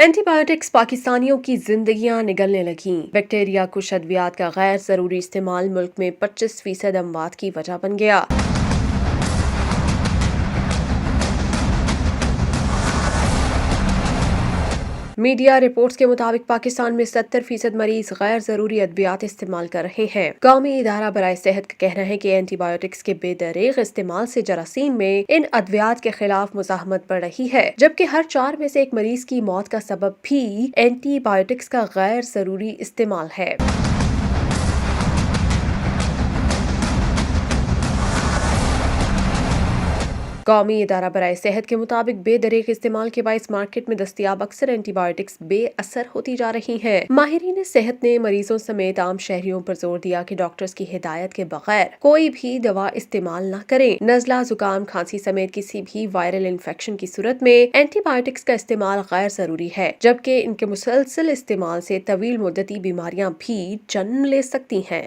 Anti biotics پاکستانیوں کی زندگیاں نگلنے لگیں۔ بیکٹیریا کش ادویات کا غیر ضروری استعمال ملک میں 25% اموات کی وجہ بن گیا۔ میڈیا رپورٹس کے مطابق پاکستان میں 70% مریض غیر ضروری ادویات استعمال کر رہے ہیں۔ قومی ادارہ برائے صحت کا کہنا ہے کہ اینٹی بایوٹکس کے بے دریغ استعمال سے جراثیم میں ان ادویات کے خلاف مزاحمت بڑھ رہی ہے، جبکہ ہر 4 میں سے ایک مریض کی موت کا سبب بھی اینٹی بایوٹکس کا غیر ضروری استعمال ہے۔ قومی ادارہ برائے صحت کے مطابق بے دریغ استعمال کے باعث مارکیٹ میں دستیاب اکثر اینٹی بایوٹکس بے اثر ہوتی جا رہی ہیں۔ ماہرین صحت نے مریضوں سمیت عام شہریوں پر زور دیا کہ ڈاکٹرز کی ہدایت کے بغیر کوئی بھی دوا استعمال نہ کریں۔ نزلہ، زکام، کھانسی سمیت کسی بھی وائرل انفیکشن کی صورت میں اینٹی بایوٹکس کا استعمال غیر ضروری ہے، جبکہ ان کے مسلسل استعمال سے طویل مدتی بیماریاں بھی جنم لے سکتی ہیں۔